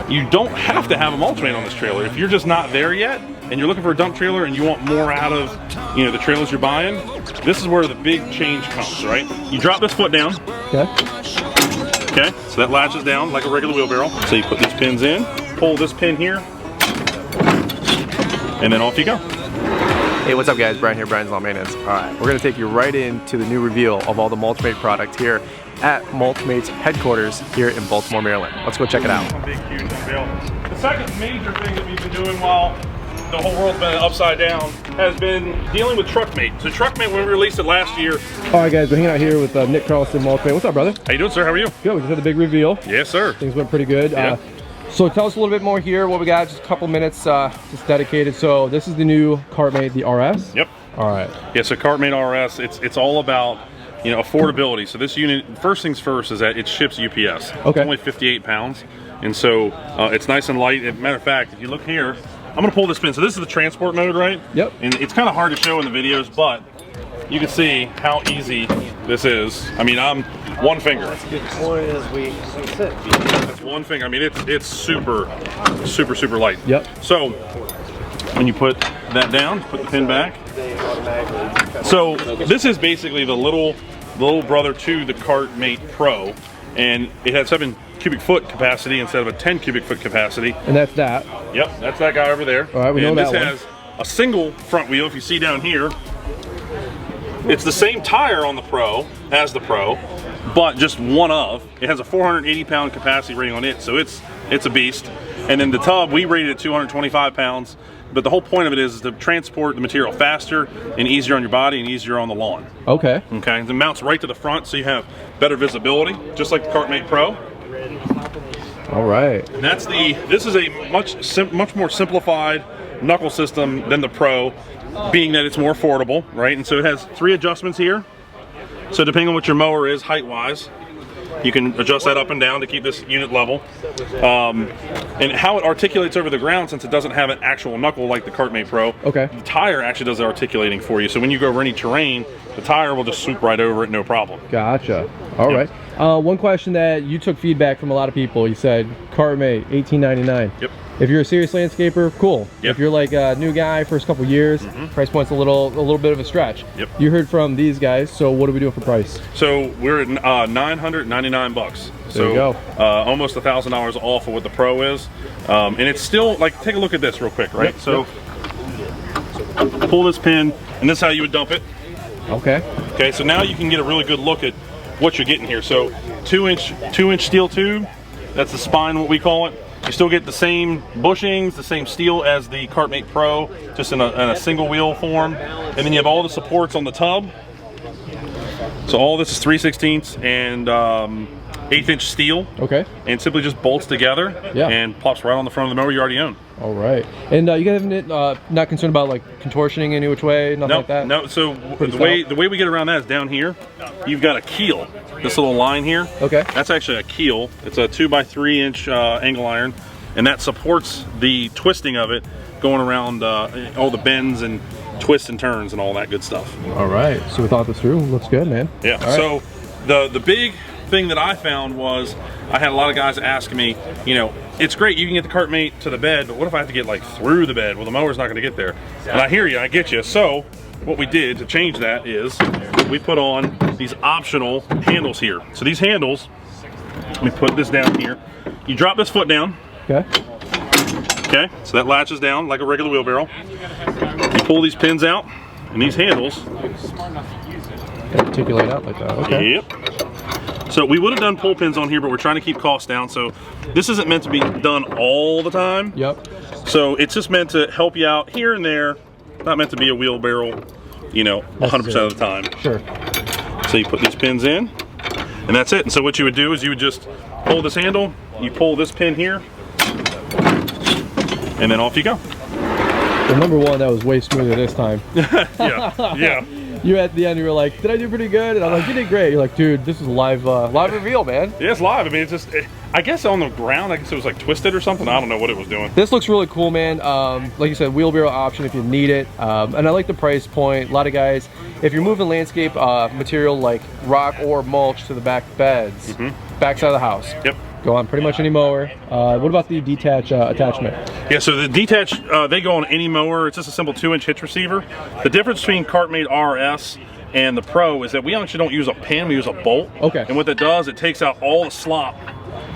You don't have to have a Mulch Mate on this trailer. If you're just not there yet and you're looking for a dump trailer and you want more out of, you know, the trailers you're buying, this is where the big change comes, right? You drop this foot down. Okay. Okay, so that latches down like a regular wheelbarrow. So you put these pins in, pull this pin here, and then off you go. Hey, what's up guys? Brian here, Brian's Lawn Maintenance. All right, we're gonna take you right into the new reveal of all the Mulch Mate product here at Mulch Mate's headquarters here in Baltimore, Maryland. Let's go check it out. Big, huge unveil. The second major thing that we've been doing while the whole world's been upside down has been dealing with Kart Mate. So Kart Mate, when we released it last year. All right guys, we're hanging out here with Nick Carlson, Mulch Mate. What's up, brother? How you doing, sir? How are you? Good, we just had the big reveal. Yes, sir. Things went pretty good. Yeah. So tell us a little bit more here, what we got, just a couple minutes just dedicated. So this is the new Kart Mate, the RS? Yep. All right. Yeah, so Kart Mate RS, it's all about, you know, affordability. So this unit, first things first, is that it ships UPS. Okay. It's only 58 pounds, and so it's nice and light. As a matter of fact, if you look here, I'm gonna pull this pin. So this is the transport mode, right? Yep. And it's kind of hard to show in the videos, but you can see how easy this is. I mean, I'm one finger. That's a good point as we sit. That's one finger. I mean, it's super, super, super light. Yep. So when you put that down, put the pin back. So this is basically the little brother to the Kart Mate Pro, and it has 7 cubic foot capacity instead of a 10 cubic foot capacity. And that's that. Yep, that's that guy over there. All right, we know that one. And this has a single front wheel. If you see down here, it's the same tire on the Pro as the Pro, but just one of. It has a 480 pound capacity rating on it, so it's a beast. And then the tub, we rated at 225 pounds. But the whole point of it is to transport the material faster and easier on your body and easier on the lawn. Okay. Okay, it mounts right to the front so you have better visibility, just like the Kart Mate Pro. All right. And that's this is a much more simplified knuckle system than the Pro, being that it's more affordable, right? And so it has 3 adjustments here. So depending on what your mower is height-wise, you can adjust that up and down to keep this unit level. And how it articulates over the ground, since it doesn't have an actual knuckle like the Kart Mate Pro, okay, the tire actually does the articulating for you. So when you go over any terrain, the tire will just swoop right over it, no problem. Gotcha. All right. One question that you took feedback from a lot of people. You said Kart Mate, $18.99. Yep. If you're a serious landscaper, cool. Yep. If you're like a new guy, first couple years, price point's a little bit of a stretch. Yep. You heard from these guys, so what are we doing for price? So we're at $999. There you go. Almost $1,000 off of what the Pro is, and it's still like, take a look at this real quick, right? Yep. So pull this pin, and this is how you would dump it. Okay. Okay, so now you can get a really good look at what you're getting here. So 2-inch steel tube, that's the spine, what we call it. You still get the same bushings, the same steel as the Kart Mate Pro, just in a single wheel form. And then you have all the supports on the tub. So all this is 3/16 and 1/8-inch steel. Okay. And simply just bolts together. Yeah. And pops right on the front of the mower you already own. All right. And you guys haven't not concerned about like contortioning any which way, nothing like that? No. So the way we get around that is down here. You've got a keel. This little line here. Okay. That's actually a keel. It's a 2x3-inch angle iron, and that supports the twisting of it, going around all the bends and twists and turns and all that good stuff. All right. So we thought this through. Looks good, man. Yeah. All right. So the big thing that I found was I had a lot of guys asking me, you know, it's great you can get the Kart Mate to the bed, but what if I have to get like through the bed? Well, the mower's not going to get there. And I hear you, I get you. So what we did to change that is we put on these optional handles here. So these handles, let me put this down here. You drop this foot down. Okay. Okay, so that latches down like a regular wheelbarrow. You pull these pins out, and these handles articulate out like that. Okay. Yep. So we would have done pull pins on here, but we're trying to keep costs down. So this isn't meant to be done all the time. Yep. So it's just meant to help you out here and there. Not meant to be a wheelbarrow, you know, 100% of the time. Sure. So you put these pins in, and that's it. And so what you would do is you would just pull this handle, you pull this pin here, and then off you go. Well, number one, that was way smoother this time. Yeah, yeah. you at the end, you were like, did I do pretty good? And I'm like, you did great. You're like, dude, this is live reveal, man. Yeah, it's live. I mean, it's just, I guess on the ground, I guess it was like twisted or something. I don't know what it was doing. This looks really cool, man. Like you said, wheelbarrow option if you need it. And I like the price point. A lot of guys, if you're moving landscape material like rock or mulch to the back beds, backside of the house. Yep. Go on pretty much any mower. What about the Detach attachment? Yeah, so the Detach, they go on any mower. It's just a simple 2-inch hitch receiver. The difference between CartMate RS and the Pro is that we actually don't use a pin, we use a bolt. Okay. And what that does, it takes out all the slop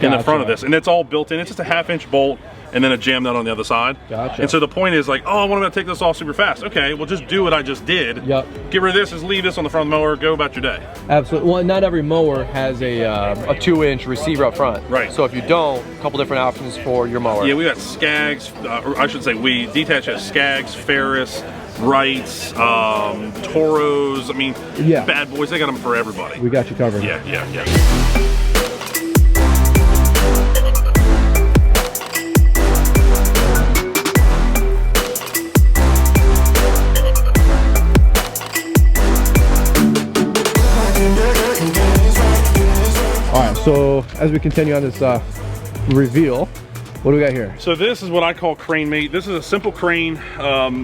in the front of this. And it's all built in. It's just a 1/2-inch bolt and then a jam nut on the other side. Gotcha. And so the point is like, oh, I want to take this off super fast. Okay, well just do what I just did. Yep. Get rid of this, just leave this on the front of the mower, go about your day. Absolutely. Well, not every mower has a 2-inch receiver up front. Right. So if you don't, a couple different options for your mower. Yeah, we got Skags, or I should say Detach has Skags, Ferris, Wrights, Toros, I mean, Yeah. bad boys, they got them for everybody. We got you covered. Yeah, yeah, yeah. All right, so as we continue on this reveal, what do we got here? So this is what I call Crane Mate. This is a simple crane.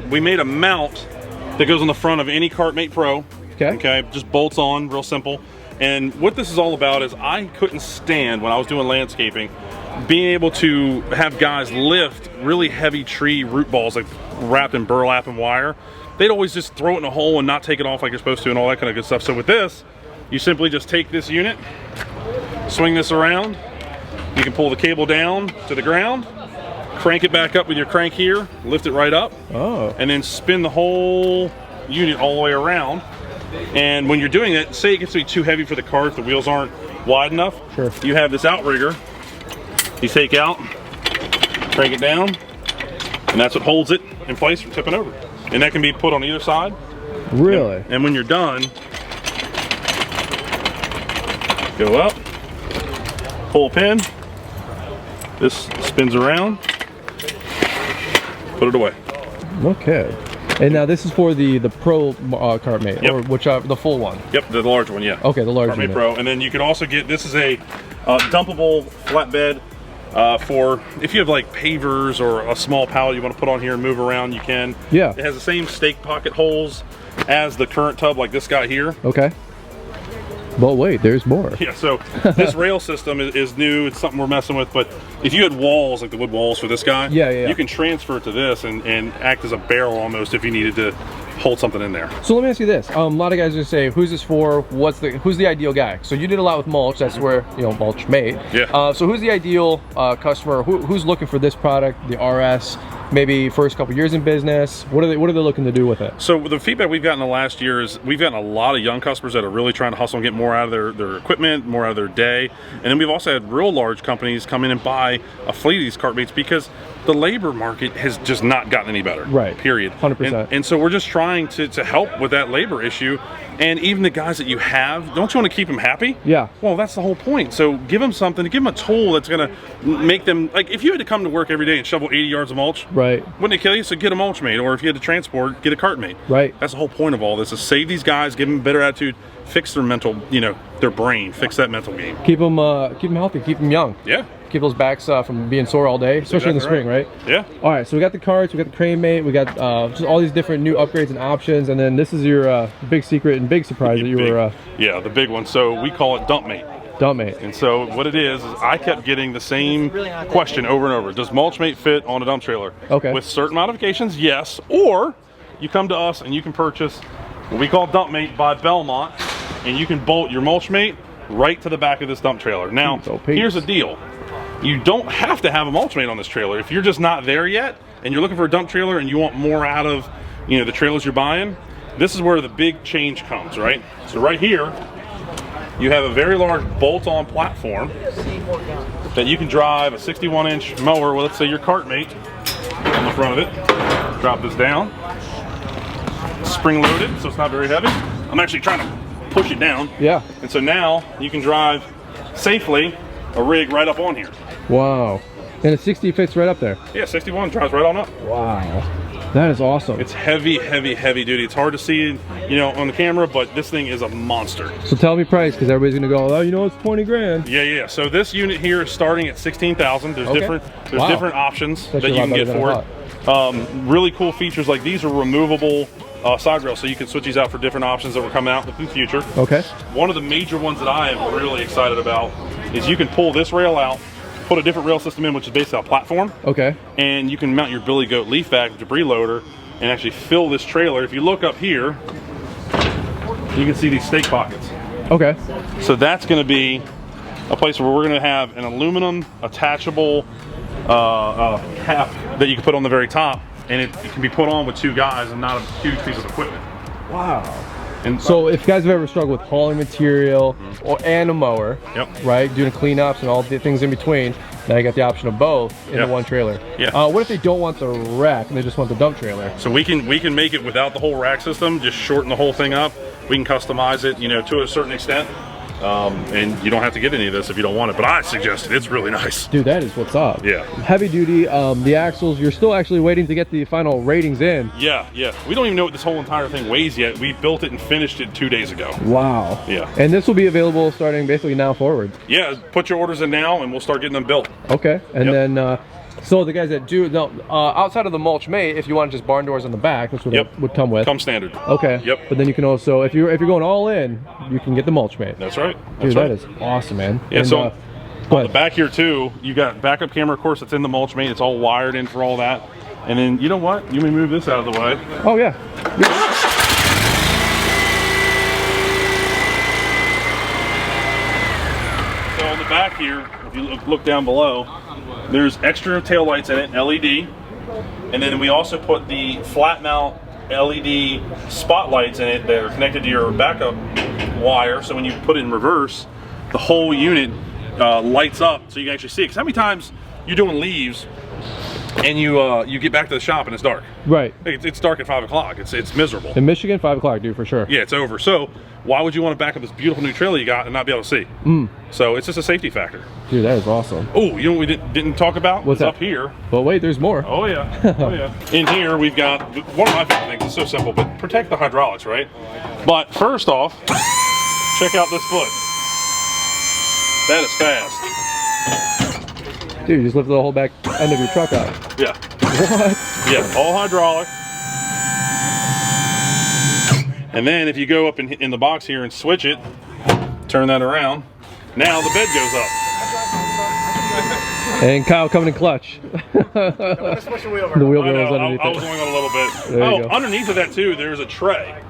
We made a mount that goes on the front of any Kart Mate Pro. Okay, just bolts on, real simple. And what this is all about is I couldn't stand, when I was doing landscaping, being able to have guys lift really heavy tree root balls like wrapped in burlap and wire. They'd always just throw it in a hole and not take it off like you're supposed to and all that kind of good stuff. So with this, you simply just take this unit, swing this around, you can pull the cable down to the ground, crank it back up with your crank here, lift it right up, and then spin the whole unit all the way around. And when you're doing it, say it gets to be too heavy for the cart, the wheels aren't wide enough, you have this outrigger, you take out, crank it down, and that's what holds it in place from tipping over. And that can be put on either side. Really? And when you're done, go up, pull a pin, this spins around, put it away. Okay. And now this is for the Pro Kart Mate, Yep. or whichever, the full one. Yep, the large one, yeah. Okay, the large Kart one. Mate Pro. And then you can also get, this is a dumpable flatbed for if you have like pavers or a small pallet you want to put on here and move around, you can. Yeah. It has the same stake pocket holes as the current tub, like this guy here. Okay. But wait, there's more. Yeah, so this rail system is new. It's something we're messing with. But if you had walls, like the wood walls for this guy, you can transfer it to this and act as a barrel almost if you needed to hold something in there. So let me ask you this. A lot of guys are gonna say, who's this for? Who's the ideal guy? So you did a lot with mulch. That's where, you know, Mulch Mate. Yeah. So who's the ideal customer? Who's looking for this product, the RS? Maybe first couple years in business. What are they looking to do with it? So the feedback we've gotten the last year is we've gotten a lot of young customers that are really trying to hustle and get more out of their equipment, more out of their day. And then we've also had real large companies come in and buy a fleet of these Kart Mates because the labor market has just not gotten any better. Right. Period. 100%. And so we're just trying to help with that labor issue. And even the guys that you have, don't you want to keep them happy? Yeah. Well, that's the whole point. So give them something, give them a tool that's going to make them, like if you had to come to work every day and shovel 80 yards of mulch, right, wouldn't it kill you? So get a Mulch Mate, or if you had to transport, get a Kart Mate. Right. That's the whole point of all this, is save these guys, give them a better attitude, fix their mental, you know, their brain, fix that mental game. Keep them healthy, keep them young. Yeah. Keep those backs from being sore all day, especially in the spring, right? Yeah. All right, so we got the carts, we got the Crane Mate, we got just all these different new upgrades and options, and then this is your big secret and big surprise that you were... yeah, the big one. So we call it Dump Mate. Dump Mate. And so what it is I kept getting the same question over and over. Does Mulch Mate fit on a dump trailer? Okay. With certain modifications, yes. Or you come to us and you can purchase what we call Dump Mate by Belmont, and you can bolt your Mulch Mate right to the back of this dump trailer. Now, here's the deal. You don't have to have a Mulch Mate on this trailer. If you're just not there yet and you're looking for a dump trailer and you want more out of, you know, the trailers you're buying, this is where the big change comes, right? So right here, you have a very large bolt-on platform that you can drive a 61-inch mower with, let's say your Kart Mate, on the front of it. Drop this down. Spring-loaded, so it's not very heavy. I'm actually trying to push it down. Yeah. And so now you can drive safely a rig right up on here. Wow. And a 60 fits right up there. Yeah, 61 drives right on up. Wow. That is awesome. It's heavy, heavy, heavy duty. It's hard to see, you know, on the camera, but this thing is a monster. So tell me price, because everybody's gonna go, oh, you know, it's 20 grand. Yeah, yeah. So this unit here is starting at 16,000. There's different options that you can get for it. Really cool features like these are removable side rails, so you can switch these out for different options that will come out in the future. Okay. One of the major ones that I am really excited about is you can pull this rail out, put a different rail system in, which is basically a platform. Okay. And you can mount your Billy Goat leaf bag debris loader and actually fill this trailer. If you look up here, you can see these stake pockets. Okay. So that's going to be a place where we're going to have an aluminum attachable cap that you can put on the very top, and it can be put on with 2 guys and not a huge piece of equipment. Wow. And so if you guys have ever struggled with hauling material and a mower, right, doing cleanups and all the things in between, now you got the option of both in the one trailer. Yeah. What if they don't want the rack and they just want the dump trailer? So we can make it without the whole rack system, just shorten the whole thing up. We can customize it, you know, to a certain extent. And you don't have to get any of this if you don't want it, but I suggest it. It's really nice. Dude, that is what's up. Yeah. Heavy duty, the axles, you're still actually waiting to get the final ratings in. Yeah, yeah. We don't even know what this whole entire thing weighs yet. We built it and finished it 2 days ago. Wow. Yeah. And this will be available starting basically now forward. Yeah, put your orders in now and we'll start getting them built. Okay, and then, so the guys that do, outside of the Mulch Mate, if you want just barn doors on the back, that's what it would come with. Come standard. Okay. Yep. But then you can also, if you're going all in, you can get the Mulch Mate. That's right. Dude, that is awesome, man. Yeah. And, so on the back here too, you got backup camera, of course, that's in the Mulch Mate. It's all wired in for all that. And then you know what? You may move this out of the way. Oh yeah. So on the back here, if you look down below, there's extra tail lights in it, LED, and then we also put the flat mount LED spotlights in it that are connected to your backup wire, so when you put it in reverse, the whole unit lights up so you can actually see it. Because how many times you're doing leaves and you get back to the shop and it's dark? Right. It's dark at 5 o'clock. It's miserable. In Michigan, 5 o'clock, dude, for sure. Yeah, it's over. So why would you want to back up this beautiful new trailer you got and not be able to see? So it's just a safety factor. Dude, that is awesome. Oh, you know what we didn't talk about? What's up here? Well, wait, there's more. Oh yeah, oh yeah. In here we've got one of my favorite things. It's so simple, but protect the hydraulics, right? But first off, check out this foot. That is fast. Dude, you just lifted the whole back end of your truck out. Yeah. What? Yeah, all hydraulic. And then if you go up in the box here and switch it, turn that around, now the bed goes up. And Kyle coming in clutch. The wheel goes underneath it. I was going on a little bit. There you go. Underneath of that too, there's a tray.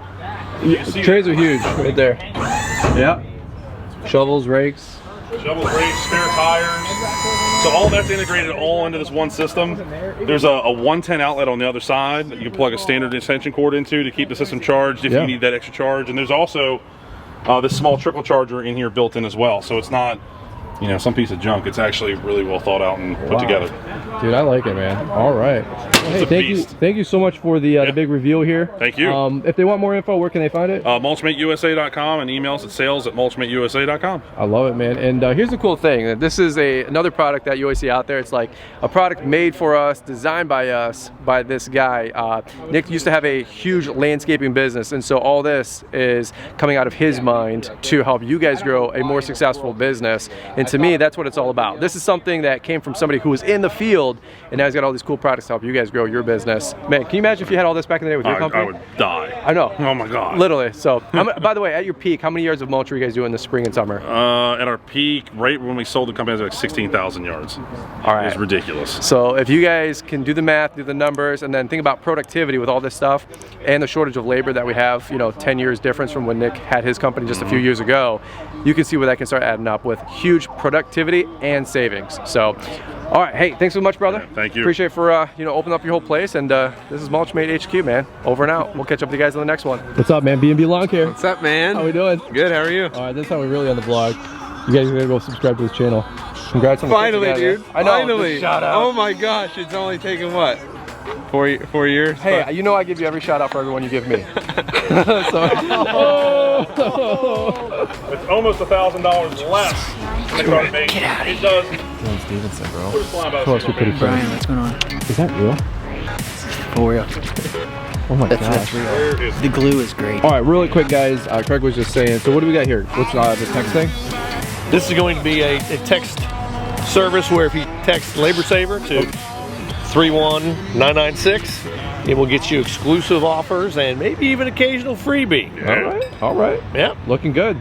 Trays are huge right there. Yeah. Shovels, rakes. Shovels, rakes, spare tires. So all that's integrated all into this one system. There's a 110 outlet on the other side that you can plug a standard extension cord into to keep the system charged if you need that extra charge. And there's also this small trickle charger in here built in as well. So it's not, you know, some piece of junk. It's actually really well thought out and put together. Dude, I like it, man. All right. Well, hey, thank you so much for the big reveal here. Thank you. If they want more info, where can they find it? MulchMateUSA.com and email us at sales@mulchmateusa.com. I love it, man. And here's the cool thing. This is another product that you always see out there. It's like a product made for us, designed by us, by this guy. Nick used to have a huge landscaping business, and so all this is coming out of his mind to help you guys grow a more successful business. And to me, that's what it's all about. This is something that came from somebody who was in the field, and now he's got all these cool products to help you guys grow your business. Man, can you imagine if you had all this back in the day with your company? I would die. I know. Oh my God. Literally. So, by the way, at your peak, how many yards of mulch were you guys doing in the spring and summer? At our peak, right when we sold the company, it was like 16,000 yards. All right. It was ridiculous. So if you guys can do the math, do the numbers, and then think about productivity with all this stuff and the shortage of labor that we have, you know, 10 years difference from when Nick had his company just a few years ago, you can see where that can start adding up with huge productivity and savings. So, all right, hey, thanks so much, brother. Yeah, thank you. Appreciate for opening up your whole place. And this is Mulch Mate HQ, man. Over and out. We'll catch up with you guys on the next one. What's up, man? B&B Lawn Care. What's up, man? How we doing? Good. How are you? All right, this is how we really on the vlog. You guys are gonna go subscribe to this channel. Congrats on the finally, dude. I know. Finally. Shout out. Oh my gosh, it's only taken what? 4 years? Hey, but you know I give you every shout out for everyone you give me. It's almost $1,000 less than the Kart Mate. It does. Stevenson, bro. Close, you're pretty friendly. Brian, what's going on? Is that real? For real. Oh my That's gosh. real. Where is The glue is great. All right, really quick, guys. Craig was just saying. So what do we got here? What's the text thing? This is going to be a text service where if you text Labor Saver to 31996, it will get you exclusive offers and maybe even occasional freebie. All right. All right. Yep. Looking good.